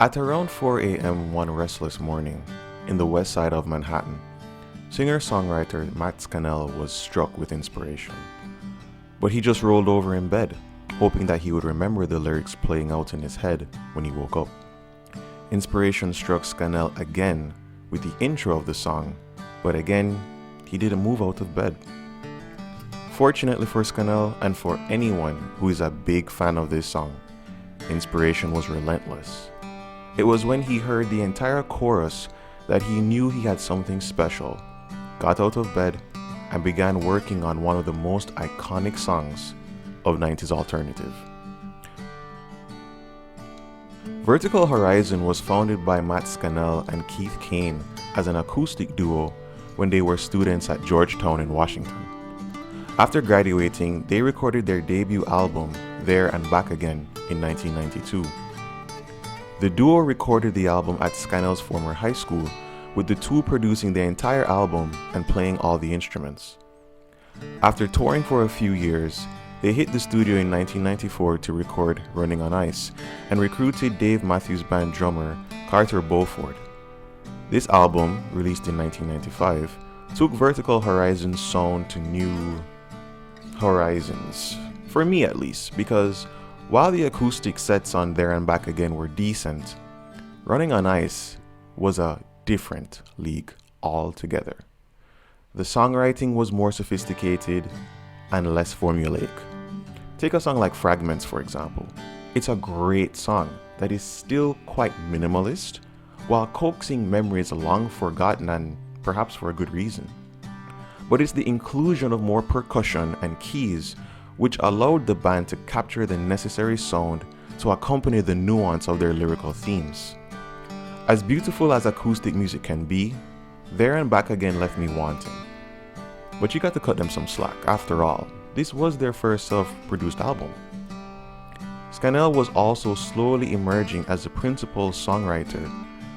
At around 4 a.m. one restless morning, in the west side of Manhattan, singer-songwriter Matt Scannell was struck with inspiration. But he just rolled over in bed, hoping that he would remember the lyrics playing out in his head when he woke up. Inspiration struck Scannell again with the intro of the song, but again, he didn't move out of bed. Fortunately for Scannell and for anyone who is a big fan of this song, inspiration was relentless. It was when he heard the entire chorus that he knew he had something special, got out of bed, and began working on one of the most iconic songs of 90s alternative. Vertical Horizon was founded by Matt Scannell and Keith Kane as an acoustic duo when they were students at Georgetown in Washington. After graduating, they recorded their debut album, There and Back Again, in 1992. The duo recorded the album at Scannell's former high school, with the two producing the entire album and playing all the instruments. After touring for a few years, they hit the studio in 1994 to record Running on Ice and recruited Dave Matthews Band drummer Carter Beauford. This album, released in 1995, took Vertical Horizon's sound to new horizons, for me at least, because while the acoustic sets on There and Back Again were decent, Running on Ice was a different league altogether. The songwriting was more sophisticated and less formulaic. Take a song like Fragments, for example. It's a great song that is still quite minimalist, while coaxing memories long forgotten and perhaps for a good reason. But it's the inclusion of more percussion and keys which allowed the band to capture the necessary sound to accompany the nuance of their lyrical themes. As beautiful as acoustic music can be, There and Back Again left me wanting. But you got to cut them some slack. After all, this was their first self-produced album. Scannell was also slowly emerging as the principal songwriter,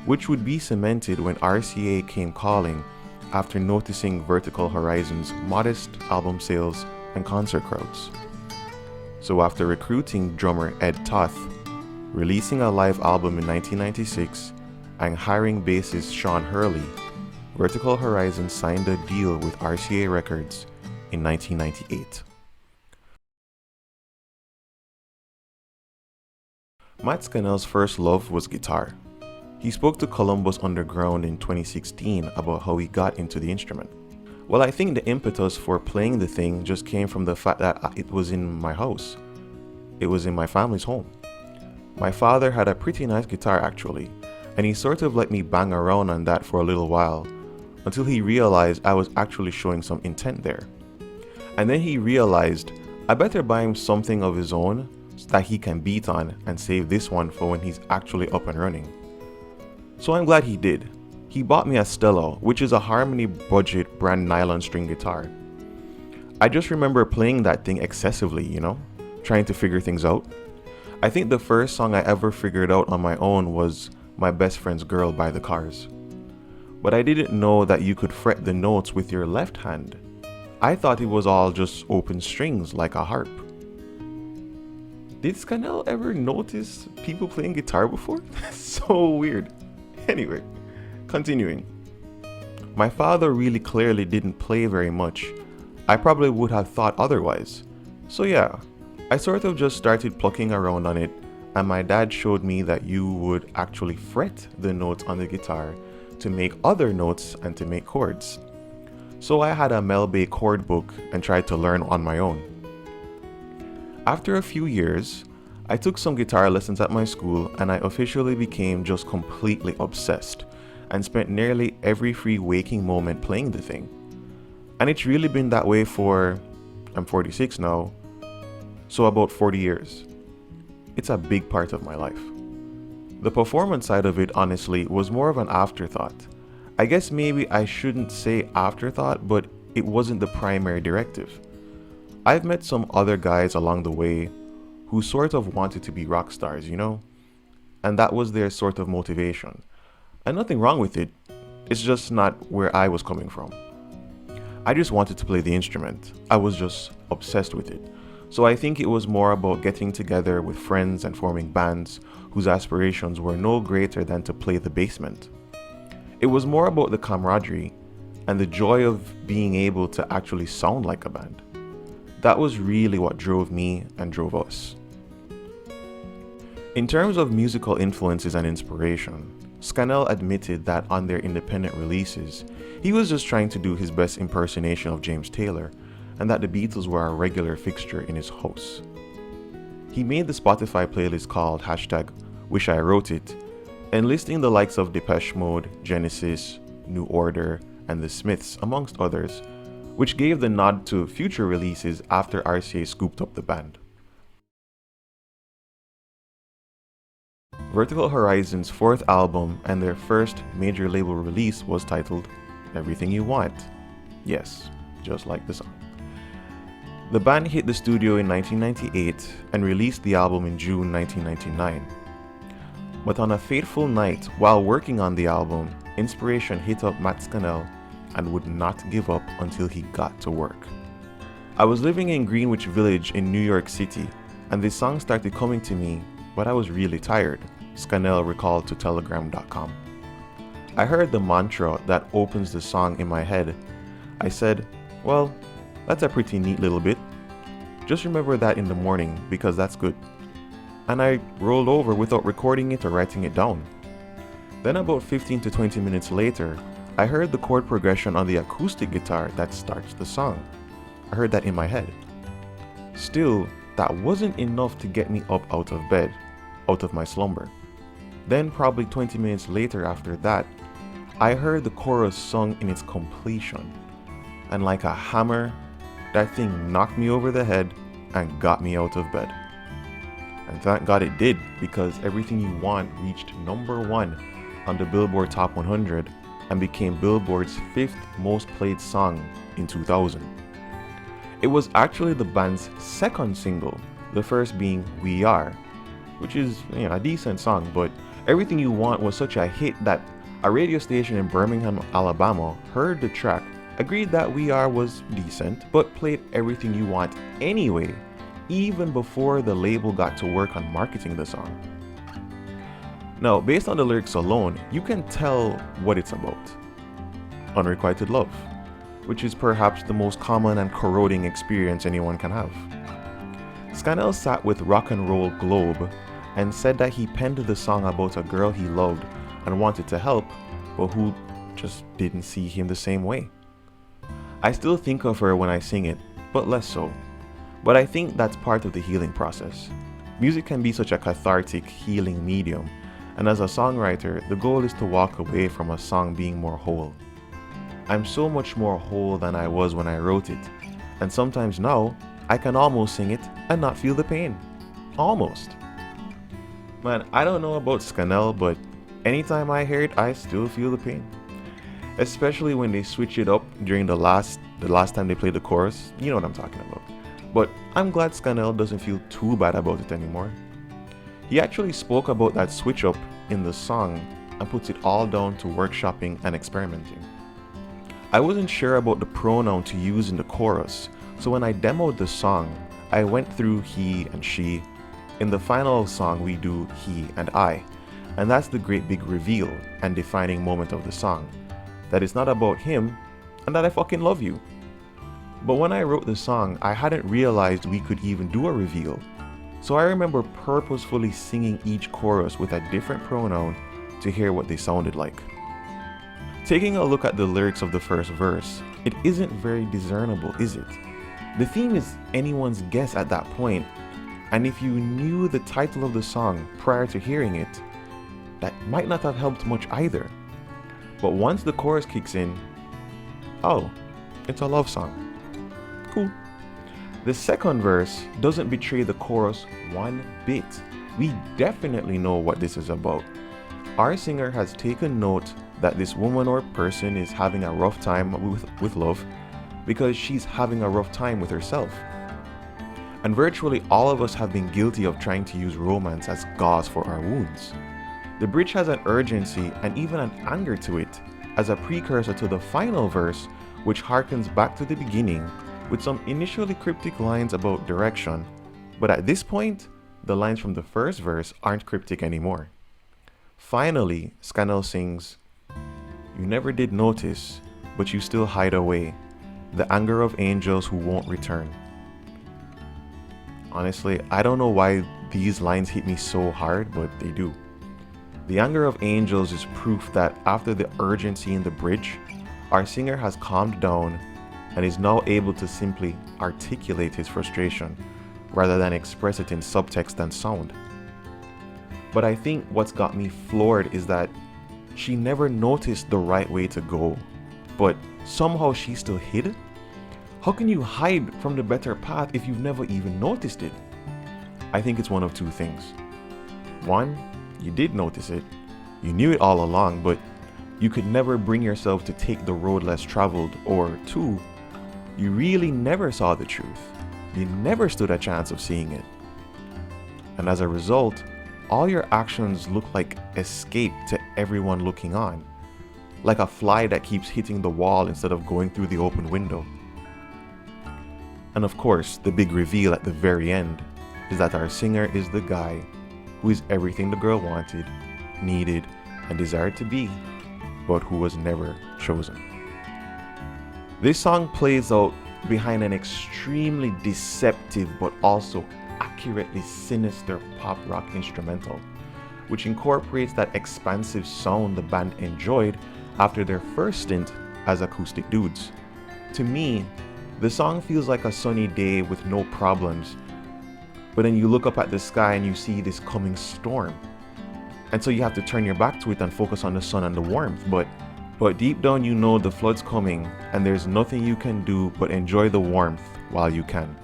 which would be cemented when RCA came calling after noticing Vertical Horizon's modest album sales and concert crowds. So after recruiting drummer Ed Toth, releasing a live album in 1996, and hiring bassist Sean Hurley, Vertical Horizon signed a deal with RCA Records in 1998. Matt Scannell's first love was guitar. He spoke to Columbus Underground in 2016 about how he got into the instrument. Well, I think the impetus for playing the thing just came from the fact that it was in my house. It was in my family's home. My father had a pretty nice guitar actually, and he sort of let me bang around on that for a little while, until he realized I was actually showing some intent there. And then he realized I better buy him something of his own that he can beat on and save this one for when he's actually up and running. So I'm glad he did. He bought me a Stello, which is a Harmony budget brand nylon string guitar. I just remember playing that thing excessively, trying to figure things out. I think the first song I ever figured out on my own was My Best Friend's Girl by The Cars. But I didn't know that you could fret the notes with your left hand. I thought it was all just open strings like a harp. Did Scannell ever notice people playing guitar before? So weird. Anyway, continuing. My father really clearly didn't play very much. I probably would have thought otherwise. So yeah, I sort of just started plucking around on it, and my dad showed me that you would actually fret the notes on the guitar to make other notes and to make chords. So I had a Mel Bay chord book and tried to learn on my own. After a few years, I took some guitar lessons at my school and I officially became just completely obsessed and spent nearly every free waking moment playing the thing. And it's really been that way for, I'm 46 now, so about 40 years. It's a big part of my life. The performance side of it, honestly, was more of an afterthought. I guess maybe I shouldn't say afterthought, but it wasn't the primary directive. I've met some other guys along the way who sort of wanted to be rock stars, And that was their sort of motivation. And nothing wrong with it, it's just not where I was coming from. I just wanted to play the instrument. I was just obsessed with it. So I think it was more about getting together with friends and forming bands whose aspirations were no greater than to play the basement. It was more about the camaraderie and the joy of being able to actually sound like a band. That was really what drove me and drove us. In terms of musical influences and inspiration, Scanell admitted that on their independent releases, he was just trying to do his best impersonation of James Taylor, and that the Beatles were a regular fixture in his house. He made the Spotify playlist called #WishIWroteIt, enlisting the likes of Depeche Mode, Genesis, New Order, and The Smiths, amongst others, which gave the nod to future releases after RCA scooped up the band. Vertical Horizon's fourth album and their first major label release was titled Everything You Want. Yes, just like the song. The band hit the studio in 1998 and released the album in June 1999. But on a fateful night while working on the album, inspiration hit up Matt Scannell and would not give up until he got to work. I was living in Greenwich Village in New York City, and this song started coming to me, but I was really tired, Scannell recalled to Telegram.com. I heard the mantra that opens the song in my head. I said, well, that's a pretty neat little bit. Just remember that in the morning because that's good. And I rolled over without recording it or writing it down. Then about 15 to 20 minutes later, I heard the chord progression on the acoustic guitar that starts the song. I heard that in my head. Still, that wasn't enough to get me up out of bed, out of my slumber. Then probably 20 minutes later after that, I heard the chorus sung in its completion. And like a hammer, that thing knocked me over the head and got me out of bed. And thank God it did, because Everything You Want reached #1 on the Billboard Top 100 and became Billboard's 5th most played song in 2000. It was actually the band's second single, the first being We Are, which is a decent song, but Everything You Want was such a hit that a radio station in Birmingham, Alabama heard the track, agreed that We Are was decent, but played Everything You Want anyway, even before the label got to work on marketing the song. Now, based on the lyrics alone, you can tell what it's about. Unrequited love, which is perhaps the most common and corroding experience anyone can have. Scannell sat with Rock and Roll Globe and said that he penned the song about a girl he loved and wanted to help, but who just didn't see him the same way. I still think of her when I sing it, but less so. But I think that's part of the healing process. Music can be such a cathartic, healing medium, and as a songwriter, the goal is to walk away from a song being more whole. I'm so much more whole than I was when I wrote it, and sometimes now, I can almost sing it and not feel the pain. Almost. Man, I don't know about Scannell, but anytime I hear it, I still feel the pain. Especially when they switch it up during the last time they played the chorus. You know what I'm talking about. But I'm glad Scannell doesn't feel too bad about it anymore. He actually spoke about that switch up in the song and puts it all down to workshopping and experimenting. I wasn't sure about the pronoun to use in the chorus, so when I demoed the song, I went through he and she. In the final song, we do he and I, and that's the great big reveal and defining moment of the song, that it's not about him and that I fucking love you. But when I wrote the song, I hadn't realized we could even do a reveal, so I remember purposefully singing each chorus with a different pronoun to hear what they sounded like. Taking a look at the lyrics of the first verse, it isn't very discernible, is it? The theme is anyone's guess at that point, and if you knew the title of the song prior to hearing it, that might not have helped much either. But once the chorus kicks in, oh, it's a love song. Cool. The second verse doesn't betray the chorus one bit. We definitely know what this is about. Our singer has taken note that this woman or person is having a rough time with love because she's having a rough time with herself. And virtually all of us have been guilty of trying to use romance as gauze for our wounds. The bridge has an urgency and even an anger to it as a precursor to the final verse, which harkens back to the beginning with some initially cryptic lines about direction, but at this point, the lines from the first verse aren't cryptic anymore. Finally, Scanell sings, "You never did notice, but you still hide away, the anger of angels who won't return." Honestly, I don't know why these lines hit me so hard, but they do. The anger of angels is proof that after the urgency in the bridge, our singer has calmed down and is now able to simply articulate his frustration rather than express it in subtext and sound. But I think what's got me floored is that she never noticed the right way to go, but somehow she still hid? How can you hide from the better path if you've never even noticed it? I think it's one of two things. One, you did notice it. You knew it all along, but you could never bring yourself to take the road less traveled. Or two, you really never saw the truth. You never stood a chance of seeing it. And as a result, all your actions look like escape to everyone looking on, like a fly that keeps hitting the wall instead of going through the open window. And of course, the big reveal at the very end is that our singer is the guy who is everything the girl wanted, needed, and desired to be, but who was never chosen. This song plays out behind an extremely deceptive but also accurately sinister pop rock instrumental, which incorporates that expansive sound the band enjoyed after their first stint as acoustic dudes. To me, the song feels like a sunny day with no problems, but then you look up at the sky and you see this coming storm. And so you have to turn your back to it and focus on the sun and the warmth, but deep down you know the flood's coming and there's nothing you can do but enjoy the warmth while you can.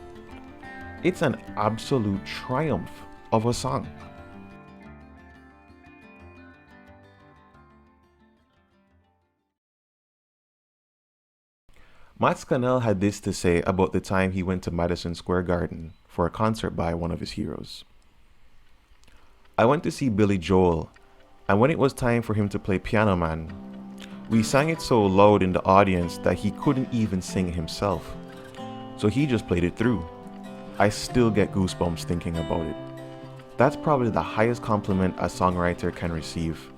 It's an absolute triumph of a song. Matt Scannell had this to say about the time he went to Madison Square Garden for a concert by one of his heroes. "I went to see Billy Joel, and when it was time for him to play Piano Man, we sang it so loud in the audience that he couldn't even sing himself. So he just played it through. I still get goosebumps thinking about it. That's probably the highest compliment a songwriter can receive.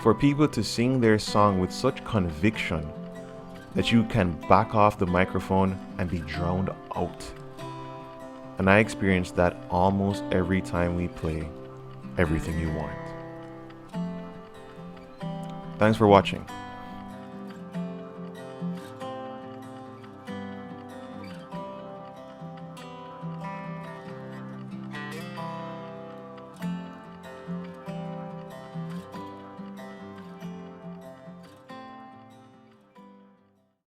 For people to sing their song with such conviction that you can back off the microphone and be drowned out. And I experience that almost every time we play Everything You Want." Thanks for watching.